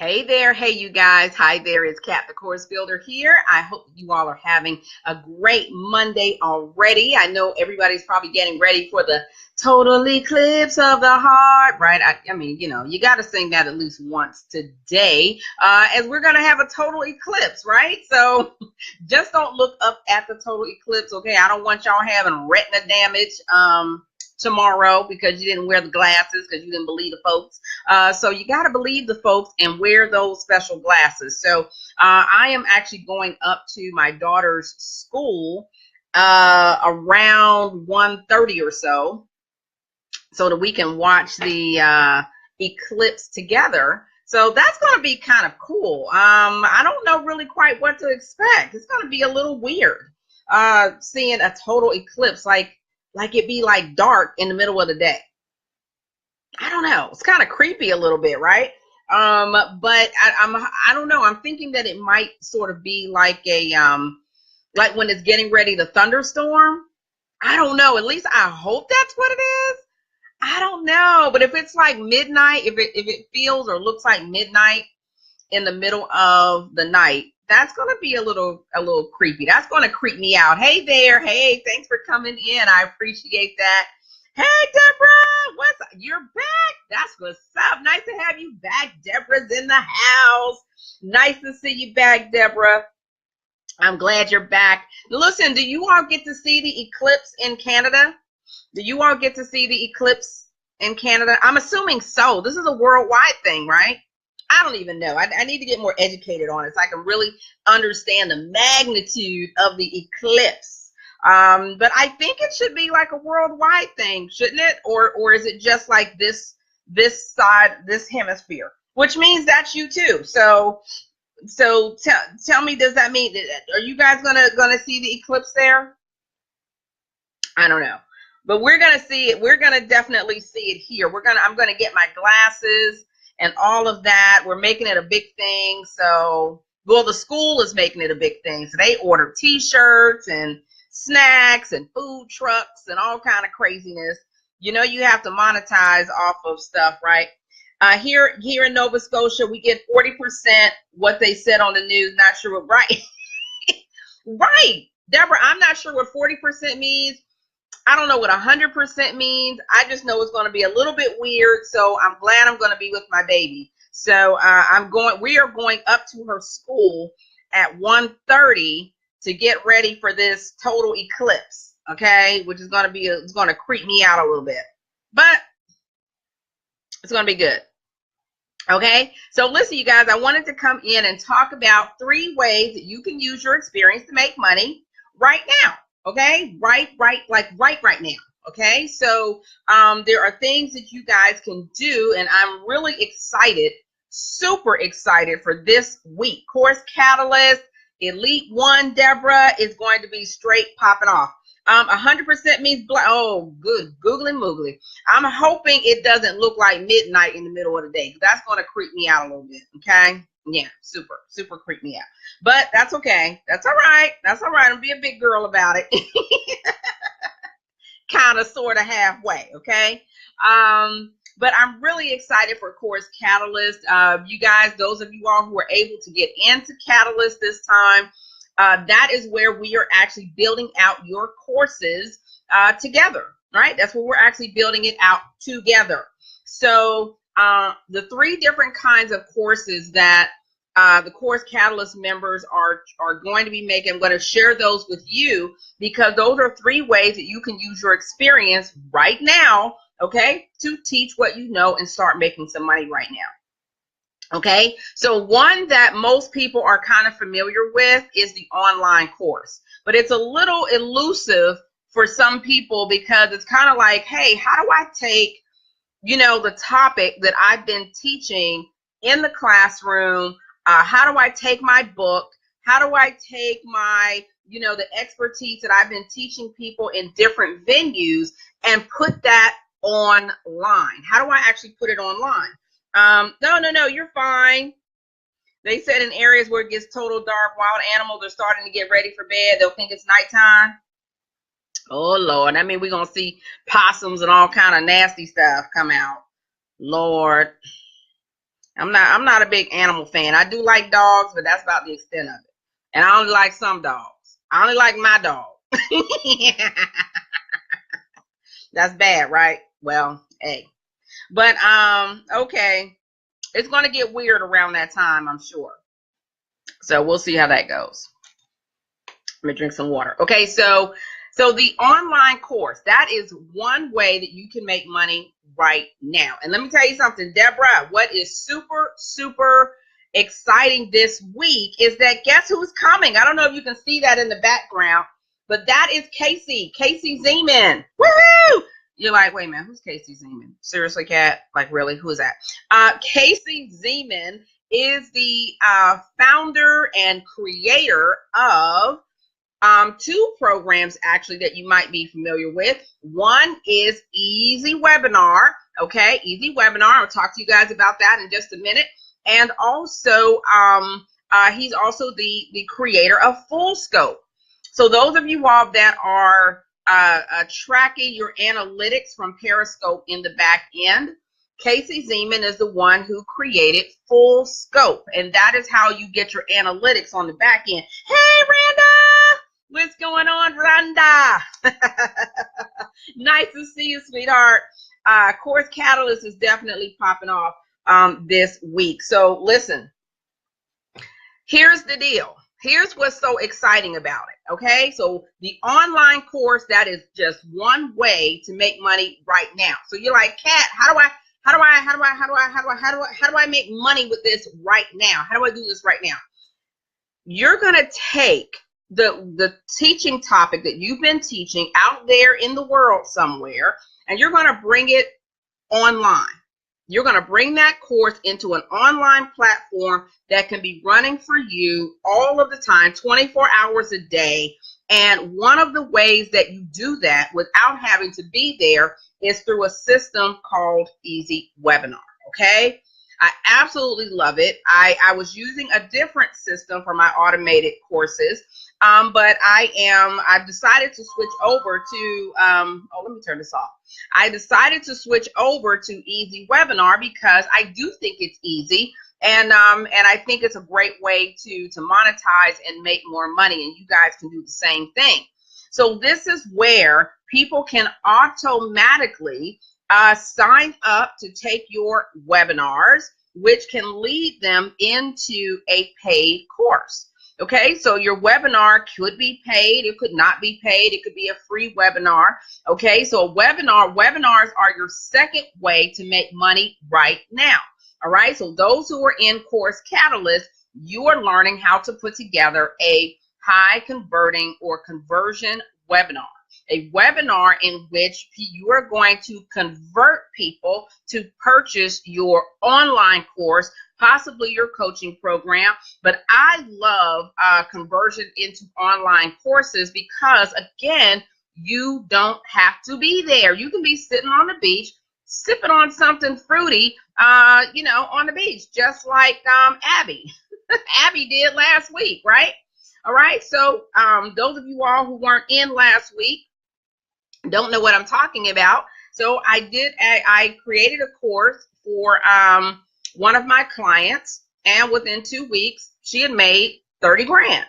Hey there, hey you guys. Hi there, it's Kat the Course Builder here. I hope you all are having a great Monday already. I know everybody's probably getting ready for the total eclipse of the heart, right? I mean, you got to sing that at least once today, as we're going to have a total eclipse, right? So just don't look up at the total eclipse, okay? I don't want y'all having retina damage tomorrow because you didn't wear the glasses because you didn't believe the folks. So you got to believe the folks and wear those special glasses. So I am actually going up to my daughter's school around 1:30 or so that we can watch the eclipse together. So that's going to be kind of cool. I don't know really quite what to expect. It's going to be a little weird seeing a total eclipse, like it be like dark in the middle of the day. I don't know. It's kind of creepy a little bit, right? But I don't know. I'm thinking that it might sort of be like like when it's getting ready to thunderstorm. I don't know. At least I hope that's what it is. I don't know. But if it's like midnight, if it feels or looks like midnight in the middle of the night, that's going to be a little creepy. That's going to creep me out. Hey there. Hey, thanks for coming in. I appreciate that. Hey, Deborah, you're back? That's what's up. Nice to have you back. Deborah's in the house. Nice to see you back, Deborah. I'm glad you're back. Listen, do you all get to see the eclipse in Canada? Do you all get to see the eclipse in Canada? I'm assuming so. This is a worldwide thing, right? I don't even know. I need to get more educated on it so I can really understand the magnitude of the eclipse. But I think it should be like a worldwide thing, shouldn't it? Or is it just like this side, this hemisphere? Which means that's you too. So tell me, does that mean, are you guys gonna see the eclipse there? I don't know. But we're gonna see it. We're gonna definitely see it here. I'm gonna get my glasses and all of that. We're making it a big thing. So, well, the school is making it a big thing. So they order t-shirts and snacks and food trucks and all kind of craziness. You know, you have to monetize off of stuff, right? Here in Nova Scotia, we get 40% what they said on the news. Not sure what, right? Right. Deborah, I'm not sure what 40% means. I don't know what 100% means. I just know it's going to be a little bit weird. So I'm glad I'm going to be with my baby. So we are going up to her school at 1:30 to get ready for this total eclipse. Okay. Which is going to it's going to creep me out a little bit, but it's going to be good. Okay. So listen, you guys, I wanted to come in and talk about 3 ways that you can use your experience to make money right now. Okay, right now. Okay, so there are things that you guys can do, and I'm really excited, super excited for this week. Course Catalyst Elite 1, Deborah, is going to be straight popping off. 100% means black. Oh, good, googly moogly. I'm hoping it doesn't look like midnight in the middle of the day. That's going to creep me out a little bit. Okay. Yeah, super creep me out. But that's okay. That's all right. That's all right. I'll be a big girl about it. Kind of, sort of, halfway. Okay. But I'm really excited for Course Catalyst. You guys, those of you all who are able to get into Catalyst this time, that is where we are actually building out your courses together, right? That's where we're actually building it out together. So the 3 different kinds of courses that the Course Catalyst members are going to be making, I'm going to share those with you because those are 3 ways that you can use your experience right now, okay, to teach what you know and start making some money right now. Okay, so one that most people are kind of familiar with is the online course, but it's a little elusive for some people because it's kind of like, hey, how do I take, the topic that I've been teaching in the classroom? How do I take my book? How do I take my, the expertise that I've been teaching people in different venues and put that online? How do I actually put it online? No, you're fine. They said in areas where it gets total dark, wild animals are starting to get ready for bed. They'll think it's nighttime. Oh, Lord. I mean, we're going to see possums and all kind of nasty stuff come out. Lord. I'm not a big animal fan. I do like dogs, but that's about the extent of it. And I only like some dogs. I only like my dog. That's bad, right? Well, hey. But okay. It's gonna get weird around that time, I'm sure. So we'll see how that goes. Let me drink some water. Okay, so the online course, that is one way that you can make money right now. And let me tell you something, Deborah, what is super, super exciting this week is that guess who's coming? I don't know if you can see that in the background, but that is Casey Zeman. Woohoo! You're like, wait a minute, who's Casey Zeman? Seriously, Kat? Like, really? Who is that? Casey Zeman is the founder and creator of two programs actually that you might be familiar with. One is Easy Webinar. Okay, Easy Webinar. I'll talk to you guys about that in just a minute. And also, he's also the creator of Full Scope. So those of you all that are tracking your analytics from Periscope in the back end, Casey Zeman is the one who created Full Scope, and that is how you get your analytics on the back end. Hey, Randa! What's going on, Randa? Nice to see you, sweetheart. Course Catalyst is definitely popping off this week. So listen, here's the deal. Here's what's so exciting about it. Okay, so the online course, that is just one way to make money right now. So you're like, Kat, how do I make money with this right now? How do I do this right now? You're gonna take the teaching topic that you've been teaching out there in the world somewhere, and you're gonna bring it online. You're going to bring that course into an online platform that can be running for you all of the time, 24 hours a day. And one of the ways that you do that without having to be there is through a system called Easy Webinar. Okay, I absolutely love it. I was using a different system for my automated courses, but I've decided to switch over to, let me turn this off. I decided to switch over to Easy Webinar because I do think it's easy, and I think it's a great way to monetize and make more money, and you guys can do the same thing. So this is where people can automatically sign up to take your webinars, which can lead them into a paid course. Okay, so your webinar could be paid, it could not be paid, it could be a free webinar. Okay, so webinars are your second way to make money right now. All right, so those who are in Course Catalyst, you are learning how to put together a high converting or conversion webinar. A webinar in which you are going to convert people to purchase your online course, possibly your coaching program. But I love conversion into online courses because, again, you don't have to be there. You can be sitting on the beach, sipping on something fruity, on the beach, just like Abby. Abby did last week, right? All right, so those of you all who weren't in last week don't know what I'm talking about. So I created a course for one of my clients, and within 2 weeks, she had made 30 grand.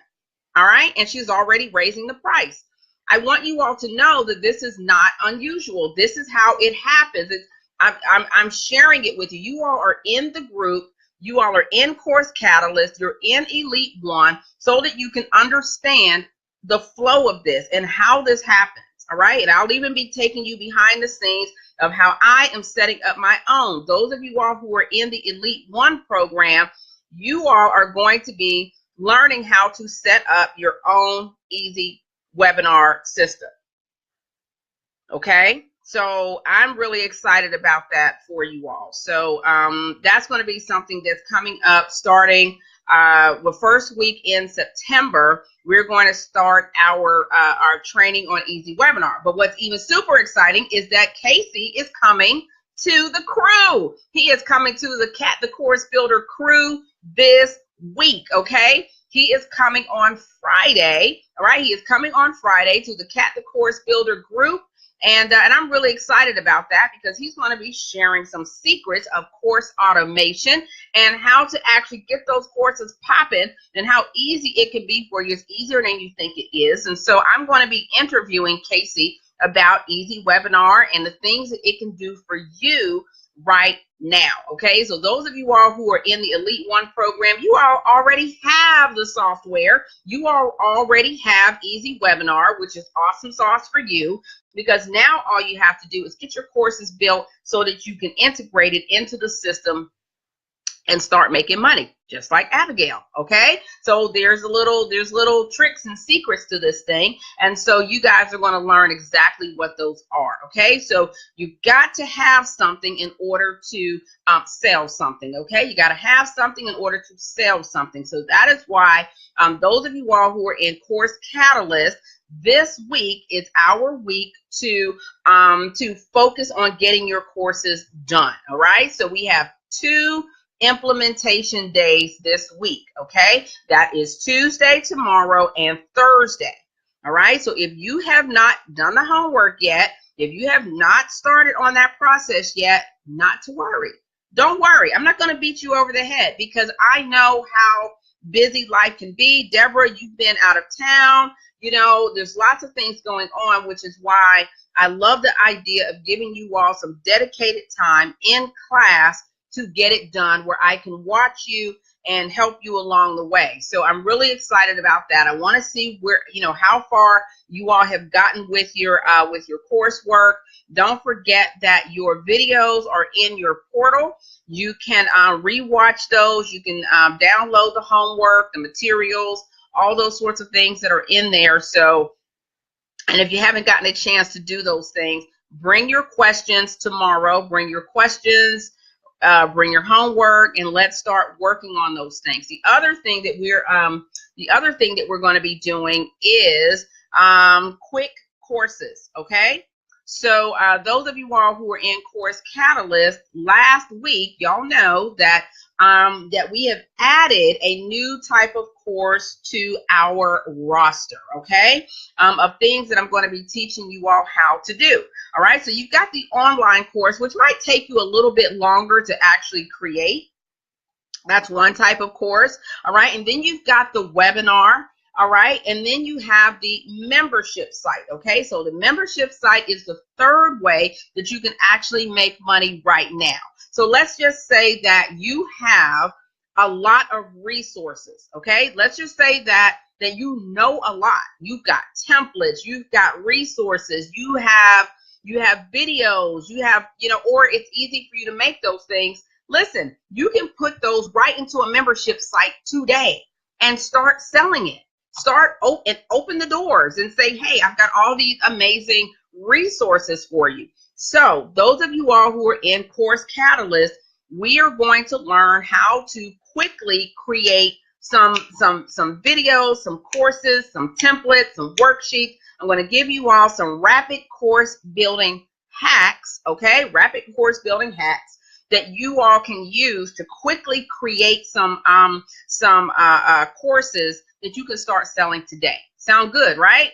All right, and she's already raising the price. I want you all to know that this is not unusual. This is how it happens. I'm sharing it with you. You all are in the group. You all are in Course Catalyst. You're in Elite One, so that you can understand the flow of this and how this happens. All right, and I'll even be taking you behind the scenes of how I am setting up my own. Those of you all who are in the Elite One program, you all are going to be learning how to set up your own Easy Webinar system. Okay, so I'm really excited about that for you all. So that's going to be something that's coming up starting the first week in September. We're going to start our training on Easy Webinar. But what's even super exciting is that Casey is coming to the crew. He is coming to the Course Builder crew this week, okay? He is coming on Friday, all right? He is coming on Friday to the Course Builder group, And I'm really excited about that because he's going to be sharing some secrets of course automation and how to actually get those courses popping and how easy it can be for you. It's easier than you think it is. And so I'm going to be interviewing Casey about Easy Webinar and the things that it can do for you right now. Okay, so those of you all who are in the Elite One program, you all already have the software. You all already have Easy Webinar, which is awesome sauce for you, because now all you have to do is get your courses built so that you can integrate it into the system and start making money, just like Abigail. Okay, so there's little tricks and secrets to this thing, and so you guys are going to learn exactly what those are. Okay, so you've got to have something in order to sell something. Okay, you got to have something in order to sell something. So that is why those of you all who are in Course Catalyst, this week is our week to focus on getting your courses done. All right, so we have 2 implementation days this week. Okay, that is Tuesday, tomorrow, and Thursday. All right, so if you have not done the homework yet, if you have not started on that process yet, not to worry. Don't worry, I'm not going to beat you over the head because I know how busy life can be. Deborah, you've been out of town. You know, there's lots of things going on, which is why I love the idea of giving you all some dedicated time in class to get it done, where I can watch you and help you along the way. So I'm really excited about that. I want to see where, how far you all have gotten with your coursework. Don't forget that your videos are in your portal. You can rewatch those. You can download the homework, the materials, all those sorts of things that are in there. So, and if you haven't gotten a chance to do those things, bring your questions tomorrow. Bring your questions. Bring your homework, and let's start working on those things. The other thing that we're going to be doing is quick courses. Okay, so those of you all who are in Course Catalyst, last week, y'all know that that we have added a new type of course to our roster. Okay, of things that I'm going to be teaching you all how to do. All right, so you've got the online course, which might take you a little bit longer to actually create. That's one type of course. All right, and then you've got the webinar. All right, and then you have the membership site. Okay, so the membership site is the third way that you can actually make money right now. So let's just say that you have a lot of resources. Okay, let's just say that you know a lot. You've got templates, you've got resources, you have videos, you have, or it's easy for you to make those things. Listen, you can put those right into a membership site today and start selling it. Open the doors and say, hey, I've got all these amazing resources for you. So those of you all who are in Course Catalyst, we are going to learn how to quickly create some videos, some courses, some templates, some worksheets. I'm going to give you all some rapid course building hacks, okay? Rapid course building hacks that you all can use to quickly create some courses that you can start selling today. Sound good, right?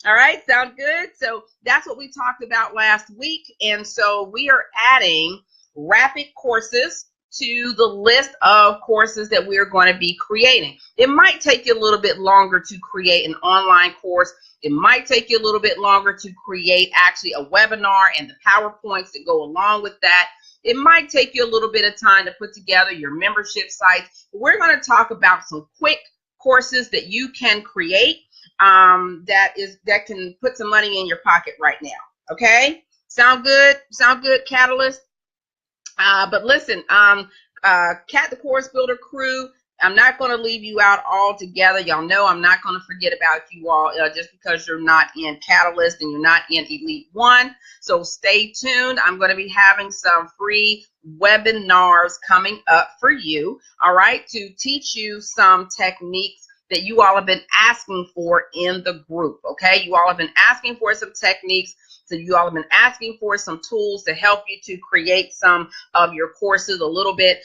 All right, sound good? So that's what we talked about last week. And so we are adding rapid courses to the list of courses that we're going to be creating. It might take you a little bit longer to create an online course. It might take you a little bit longer to create actually a webinar and the PowerPoints that go along with that. It might take you a little bit of time to put together your membership site. We're going to talk about some quick courses that you can create that can put some money in your pocket right now. Okay, sound good? Sound good, Catalyst? But listen, Cat the Course Builder crew, I'm not going to leave you out altogether. Y'all know I'm not going to forget about you all just because you're not in Catalyst and you're not in Elite One. So stay tuned. I'm going to be having some free webinars coming up for you, all right, to teach you some techniques that you all have been asking for in the group. Okay, you all have been asking for some techniques. So you all have been asking for some tools to help you to create some of your courses a little bit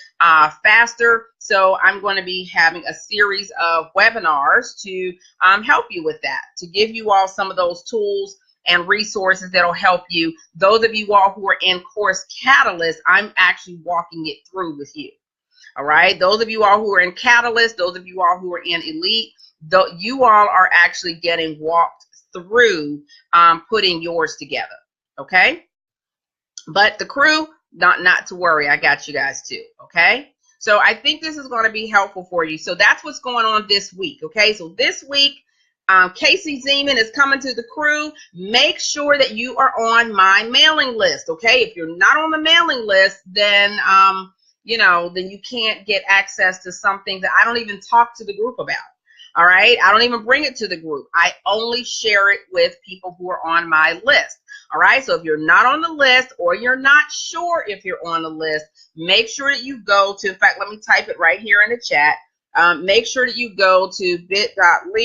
faster. So I'm going to be having a series of webinars to help you with that, to give you all some of those tools and resources that'll help you. Those of you all who are in Course Catalyst, I'm actually walking it through with you. All right. Those of you all who are in Catalyst, those of you all who are in Elite, you all are actually getting walked through putting yours together. Okay. But the crew, not to worry. I got you guys too. Okay. So I think this is going to be helpful for you. So that's what's going on this week. Okay. So this week, Casey Zeman is coming to the crew. Make sure that you are on my mailing list. Okay. If you're not on the mailing list, then, then you can't get access to something that I don't even talk to the group about. All right. I don't even bring it to the group. I only share it with people who are on my list. All right. So if you're not on the list or you're not sure if you're on the list, make sure that you go to, in fact, let me type it right here in the chat. Make sure that you go to bit.ly/teach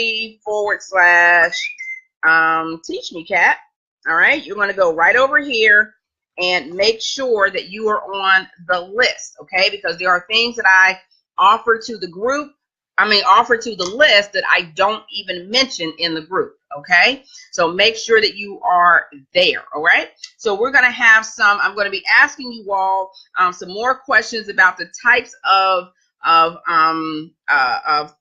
me cat. All right. You're going to go right over here and make sure that you are on the list. Okay. Because there are things that I offer to the group. Offer to the list that I don't even mention in the group. Okay. So make sure that you are there. All right. So we're going to have I'm going to be asking you all some more questions about the types of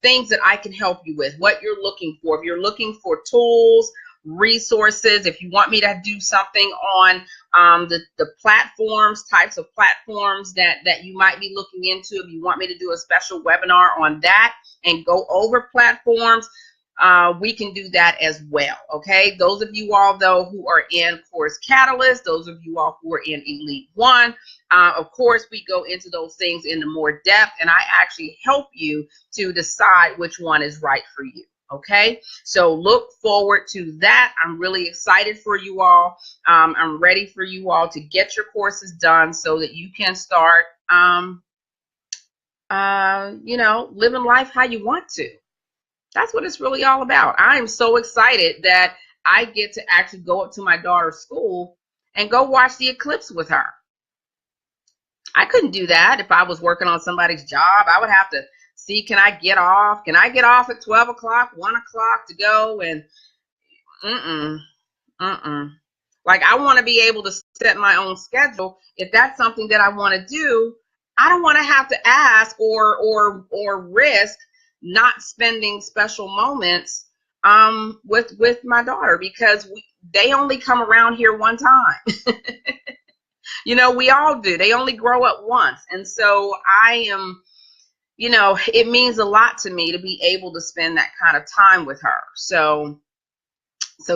things that I can help you with, what you're looking for. If you're looking for tools, resources, if you want me to do something on the platforms, types of platforms that you might be looking into, if you want me to do a special webinar on that and go over platforms, we can do that as well. Okay. Those of you all though who are in Course Catalyst, those of you all who are in Elite One, of course we go into those things in more depth, and I actually help you to decide which one is right for you. Okay, so look forward to that. I'm really excited for you all. I'm ready for you all to get your courses done so that you can start, living life how you want to. That's what it's really all about. I am so excited that I get to actually go up to my daughter's school and go watch the eclipse with her. I couldn't do that if I was working on somebody's job. I would have to see, can I get off? Can I get off at 12 o'clock, 1 o'clock to go? And like, I want to be able to set my own schedule. If that's something that I want to do, I don't want to have to ask or risk not spending special moments with my daughter, because they only come around here one time. We all do. They only grow up once. And so I am, it means a lot to me to be able to spend that kind of time with her. So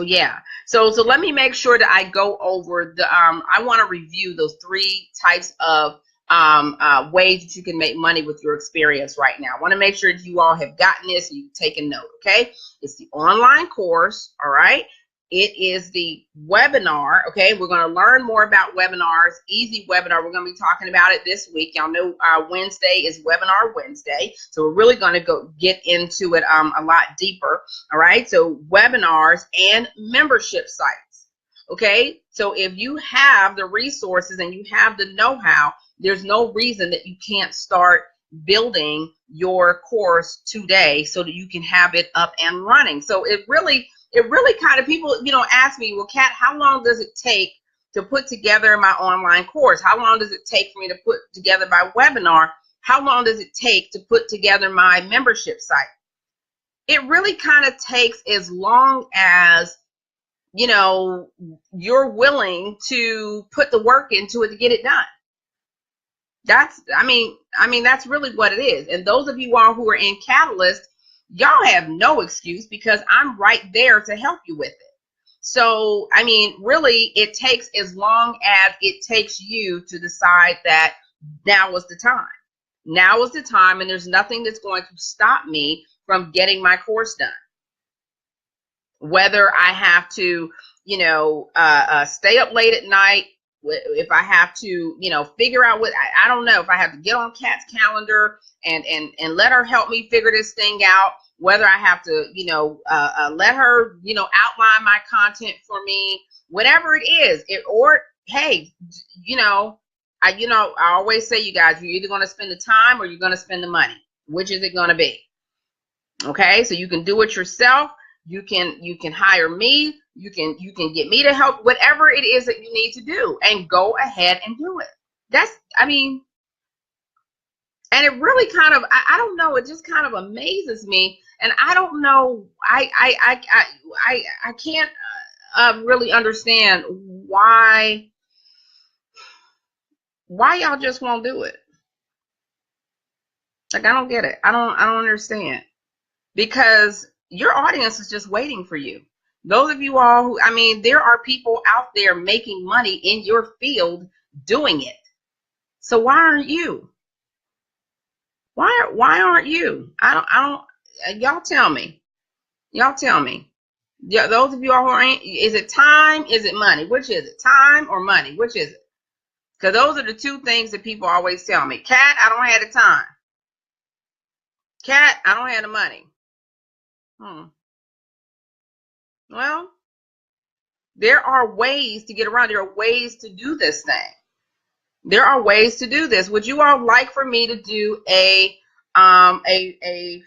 yeah. So let me make sure that I go over I want to review those 3 types of ways that you can make money with your experience right now. I want to make sure that you all have gotten this and you've taken note. Okay. It's the online course. All right. It is the webinar. Okay. We're going to learn more about webinars. Easy webinar. We're going to be talking about it this week. Y'all know Wednesday is Webinar Wednesday. So we're really going to go get into it a lot deeper. All right. So webinars and membership sites. Okay. So if you have the resources and you have the know-how, there's no reason that you can't start building your course today so that you can have it up and running. So it really kind of, people, ask me, well, Kat, how long does it take to put together my online course? How long does it take for me to put together my webinar? How long does it take to put together my membership site? It really kind of takes as long as, you're willing to put the work into it to get it done. That's really what it is. And those of you all who are in Catalyst, y'all have no excuse, because I'm right there to help you with it. So, really, it takes as long as it takes you to decide that now is the time. Now is the time, and there's nothing that's going to stop me from getting my course done. Whether I have to, stay up late at night, if I have to, figure out what, I don't know, if I have to get on Kat's calendar and let her help me figure this thing out, whether I have to, let her, outline my content for me, whatever it is, hey, I always say, you guys, you're either going to spend the time or you're going to spend the money. Which is it going to be? Okay. So you can do it yourself. You can hire me. you can get me to help, whatever it is that you need to do, and go ahead and do it. That's, I mean, and it really kind of, I don't know, it just kind of amazes me. And I don't know, I can't really understand why y'all just won't do it. Like, I don't get it. I don't understand, because your audience is just waiting for you. Those of you all who, I mean, there are people out there making money in your field doing it. So why aren't you? Why aren't you? I don't, y'all tell me. Y'all tell me. Yeah, those of you all who ain't, is it time? Is it money? Which is it? Time or money? Which is it? Because those are the two things that people always tell me. Cat, I don't have the time. Cat, I don't have the money. Well, there are ways to get around. There are ways to do this thing. There are ways to do this. Would you all like for me to do a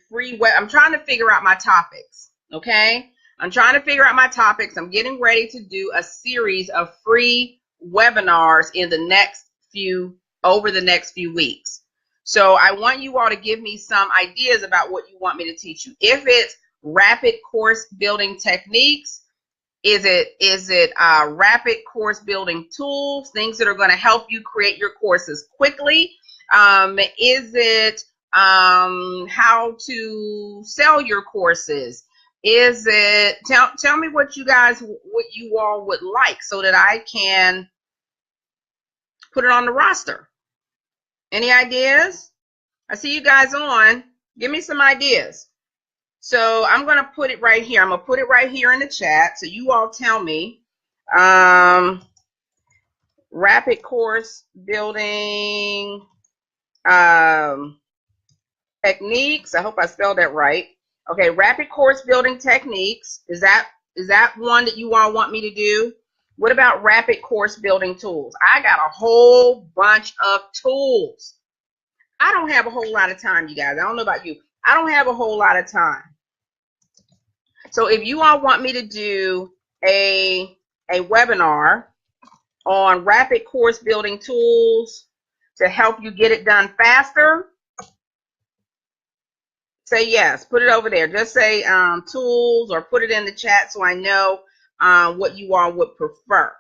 free web? I'm trying to figure out my topics. Okay, I'm trying to figure out my topics. I'm getting ready to do a series of free webinars in the next few weeks. So I want you all to give me some ideas about what you want me to teach you. If it's rapid course building techniques, is it rapid course building tools, things that are going to help you create your courses quickly? Is it how to sell your courses? Is it, tell me what you all would like, so that I can put it on the roster. Any ideas? I see you guys on. Give me some ideas. So I'm going to put it right here. I'm going to put it right here in the chat. So you all tell me, rapid course building techniques. I hope I spelled that right. Okay, rapid course building techniques. Is that one that you all want me to do? What about rapid course building tools? I got a whole bunch of tools. I don't have a whole lot of time, you guys. I don't know about you. I don't have a whole lot of time. So if you all want me to do a webinar on rapid course building tools to help you get it done faster, say yes. Put it over there. Just say tools, or put it in the chat so I know what you all would prefer.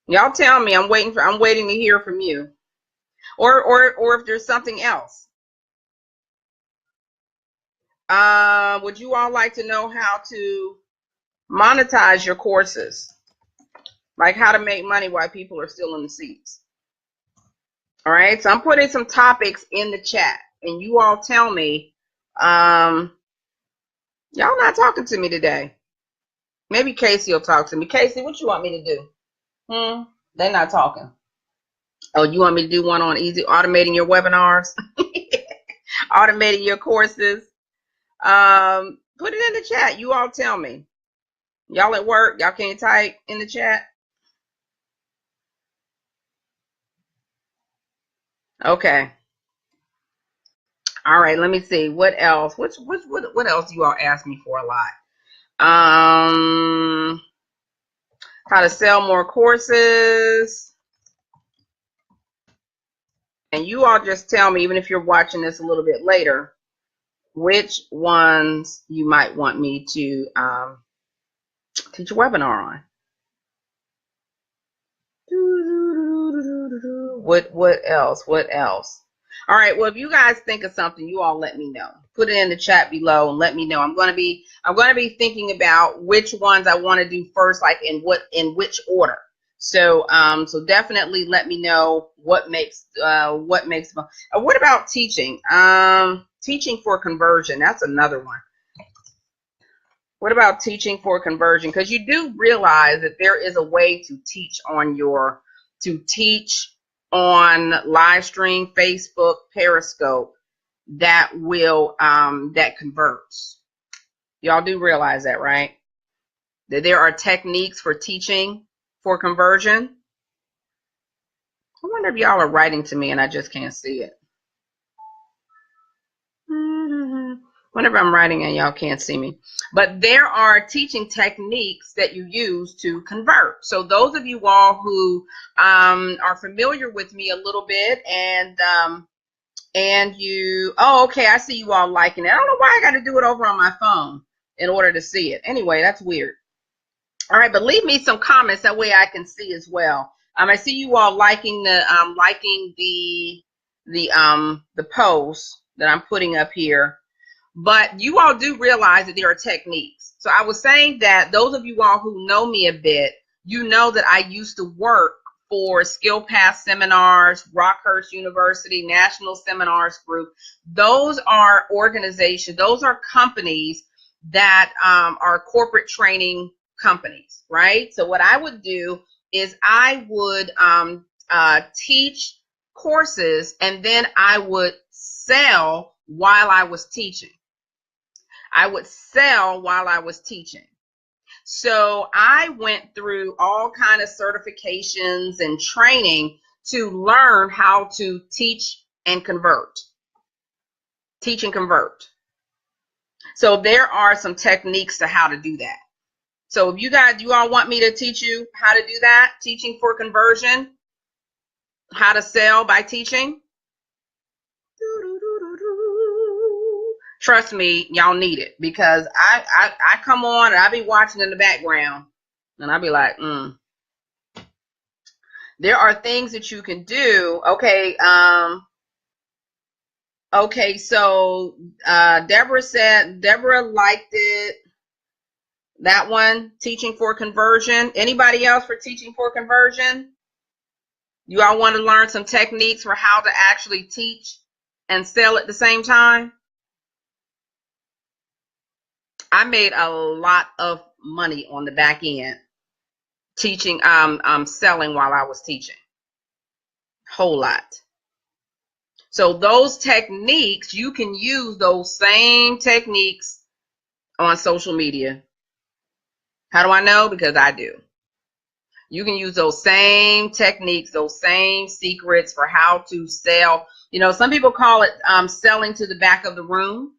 Y'all tell me. I'm waiting to hear from you. Or if there's something else. Would you all like to know how to monetize your courses? Like how to make money while people are still in the seats. All right, so I'm putting some topics in the chat, and you all tell me. Y'all not talking to me today. Maybe Casey will talk to me. Casey, what you want me to do? They're not talking. Oh, you want me to do one on automating your webinars? Automating your courses? Put it in the chat. You all tell me. Y'all at work? Y'all can't type in the chat? Okay. All right, let me see. What else? What else do you all ask me for a lot? How to sell more courses. And you all just tell me, even if you're watching this a little bit later, which ones you might want me to teach a webinar on. What else? What else? All right. Well, if you guys think of something, you all let me know. Put it in the chat below and let me know. I'm going to be thinking about which ones I want to do first, like in which order. So so definitely let me know what makes what about teaching? Teaching for conversion. That's another one. What about teaching for conversion? Because you do realize that there is a way to teach on live stream, Facebook, Periscope that will that converts. Y'all do realize that, right? That there are techniques for teaching for conversion. I wonder if y'all are writing to me and I just can't see it. Whenever I'm writing and y'all can't see me. But there are teaching techniques that you use to convert. So those of you all who are familiar with me a little bit and you, oh, okay, I see you all liking it. I don't know why I got to do it over on my phone in order to see it. Anyway, that's weird. All right, but leave me some comments that way I can see as well. I see you all liking the post that I'm putting up here. But you all do realize that there are techniques. So I was saying that those of you all who know me a bit, you know that I used to work for Skill Path Seminars, Rockhurst University, National Seminars Group. Those are organizations, those are companies that are corporate training companies, right? So what I would do is I would teach courses and then I would sell while I was teaching. I would sell while I was teaching. So I went through all kind of certifications and training to learn how to teach and convert. Teach and convert. So there are some techniques to how to do that. So if you all want me to teach you how to do that, teaching for conversion, how to sell by teaching. Trust me, y'all need it because I come on and I be watching in the background and I be like, There are things that you can do. Okay. Okay. So, Deborah liked it. That one, teaching for conversion. Anybody else for teaching for conversion? You all want to learn some techniques for how to actually teach and sell at the same time? I made a lot of money on the back end teaching, selling while I was teaching. Whole lot. So those techniques, you can use those same techniques on social media. How do I know? Because I do. You can use those same techniques, those same secrets for how to sell. You know, some people call it selling to the back of the room.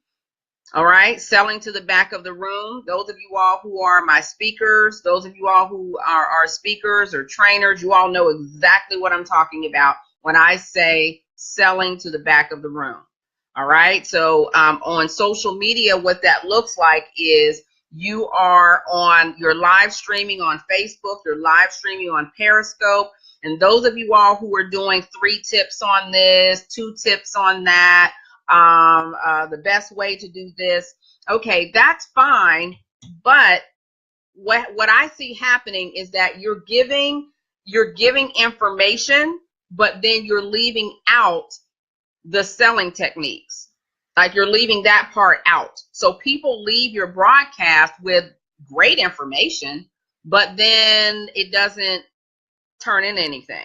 All right, selling to the back of the room. Those of you all who are my speakers, those of you all who are speakers or trainers, you all know exactly what I'm talking about when I say selling to the back of the room. All right, so on social media, what that looks like is you're live streaming on Facebook, you're live streaming on Periscope, and those of you all who are doing 3 tips on this, 2 tips on that, the best way to do this. Okay, that's fine. But what I see happening is that you're giving information, but then you're leaving out the selling techniques. Like you're leaving that part out. So people leave your broadcast with great information, but then it doesn't turn into anything.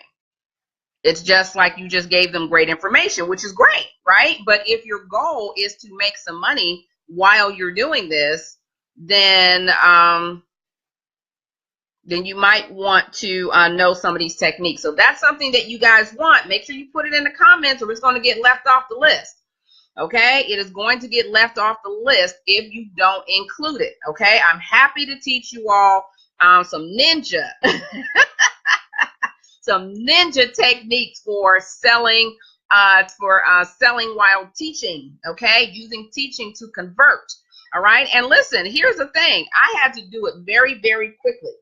It's just like you just gave them great information, which is great, right? But if your goal is to make some money while you're doing this, then you might want to know some of these techniques. So that's something that you guys want. Make sure you put it in the comments or it's going to get left off the list. Okay, it is going to get left off the list if you don't include it. Okay, I'm happy to teach you all some ninja techniques for selling while teaching. Okay, using teaching to convert. All right, and listen, here's the thing. I had to do it very, very quickly.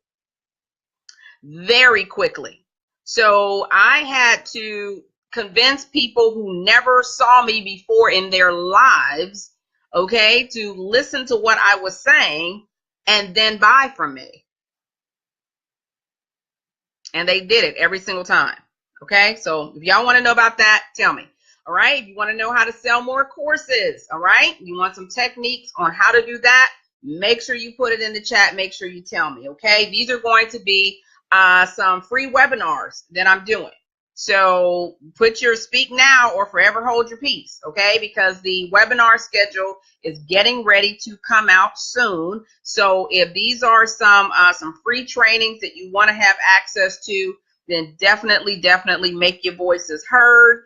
Very quickly. So I had to convince people who never saw me before in their lives, okay, to listen to what I was saying and then buy from me. And they did it every single time. Okay, so if y'all want to know about that, tell me. All right, if you want to know how to sell more courses, all right, you want some techniques on how to do that, make sure you put it in the chat. Make sure you tell me. Okay, these are going to be some free webinars that I'm doing. So put your speak now or forever hold your peace, okay? Because the webinar schedule is getting ready to come out soon. So if these are some free trainings that you want to have access to, then definitely make your voices heard.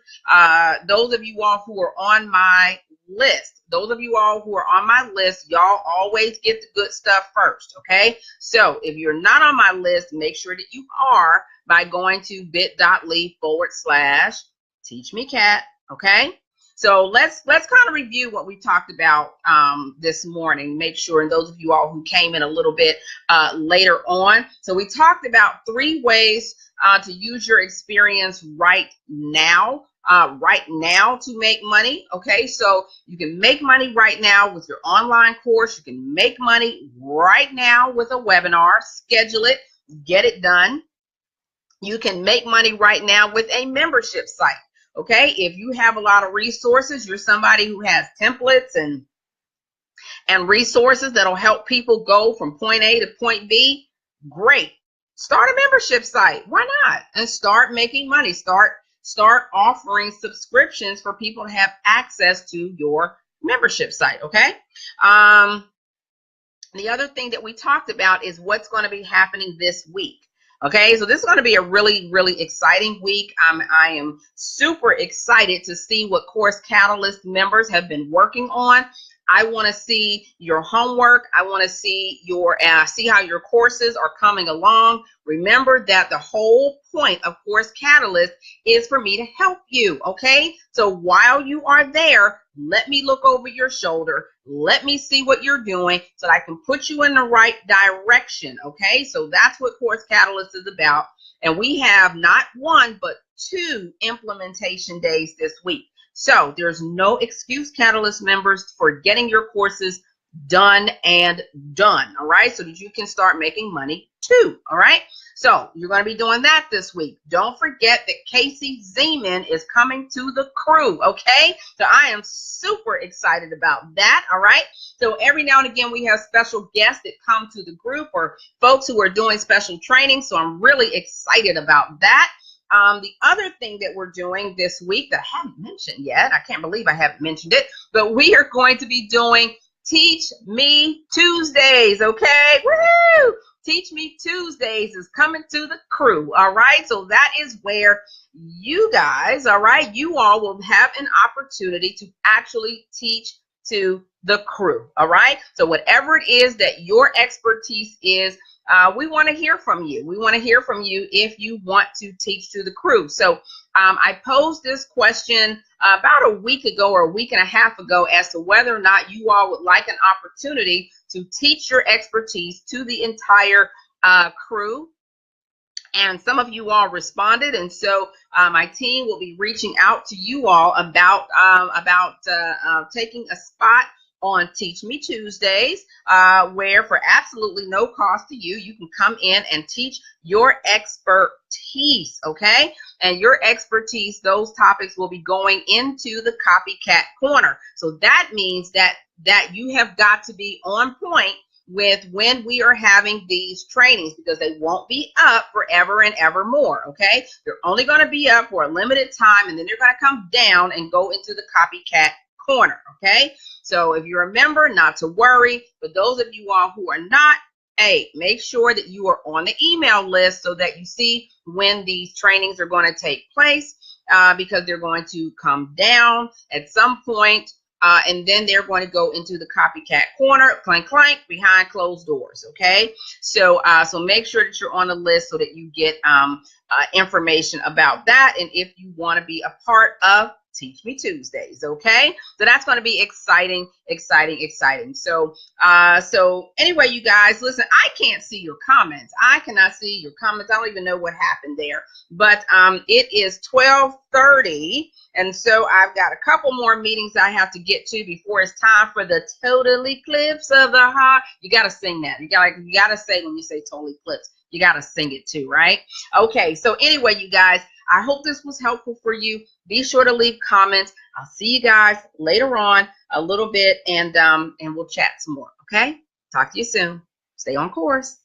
Those of you all who are on my list. Those of you all who are on my list, y'all always get the good stuff first, okay? So if you're not on my list, make sure that you are by going to bit.ly/teachmecat, okay? So let's kind of review what we talked about this morning. Make sure, and those of you all who came in a little bit later on. So we talked about 3 ways to use your experience right now to make money. Okay, so you can make money right now with your online course. You can make money right now with a webinar. Schedule it, get it done. You can make money right now with a membership site. Okay, if you have a lot of resources, you're somebody who has templates and resources that'll help people go from point A to point B, great. Start a membership site. Why not? And start making money. Start offering subscriptions for people to have access to your membership site, okay? The other thing that we talked about is what's going to be happening this week. Okay, so this is going to be a really, really exciting week. I am super excited to see what Course Catalyst members have been working on. I want to see your homework. I want to see see how your courses are coming along. Remember that the whole point of Course Catalyst is for me to help you, okay? So while you are there, let me look over your shoulder. Let me see what you're doing so that I can put you in the right direction, okay? So that's what Course Catalyst is about. And we have not 1, but 2 implementation days this week. So there's no excuse, Catalyst members, for getting your courses done and done, all right? So that you can start making money too, all right? So you're going to be doing that this week. Don't forget that Casey Zeman is coming to the crew, okay? So I am super excited about that, all right? So every now and again, we have special guests that come to the group or folks who are doing special training. So I'm really excited about that. The other thing that we're doing this week that I haven't mentioned yet, I can't believe I haven't mentioned it, but we are going to be doing Teach Me Tuesdays, okay? Woohoo! Teach Me Tuesdays is coming to the crew, all right? So that is where you guys, all right, you all will have an opportunity to actually teach to the crew, all right? So whatever it is that your expertise is, we want to hear from you. We want to hear from you if you want to teach to the crew. So I posed this question about a week ago or a week and a half ago as to whether or not you all would like an opportunity to teach your expertise to the entire crew. And some of you all responded, and so my team will be reaching out to you all about taking a spot on Teach Me Tuesdays, where for absolutely no cost to you, you can come in and teach your expertise, okay? And your expertise, those topics will be going into the Copycat Corner. So that means that you have got to be on point with when we are having these trainings, because they won't be up forever and ever more, okay? They're only going to be up for a limited time, and then they're going to come down and go into the Copycat Corner, okay? So if you're a member, not to worry. For those of you all who are not, hey, make sure that you are on the email list so that you see when these trainings are going to take place, because they're going to come down at some point, and then they're going to go into the Copycat Corner, clank, clank, behind closed doors, okay? So so make sure that you're on the list so that you get information about that, and if you want to be a part of Teach Me Tuesdays, okay? So that's going to be exciting, exciting, exciting. So so anyway, you guys, listen, I can't see your comments. I cannot see your comments. I don't even know what happened there. But it is 12:30, and so I've got a couple more meetings I have to get to before it's time for the total eclipse of the heart. You got to sing that. You got to say, when you say total eclipse, you got to sing it too, right? Okay, so anyway, you guys, I hope this was helpful for you. Be sure to leave comments. I'll see you guys later on a little bit, and we'll chat some more, okay? Talk to you soon. Stay on course.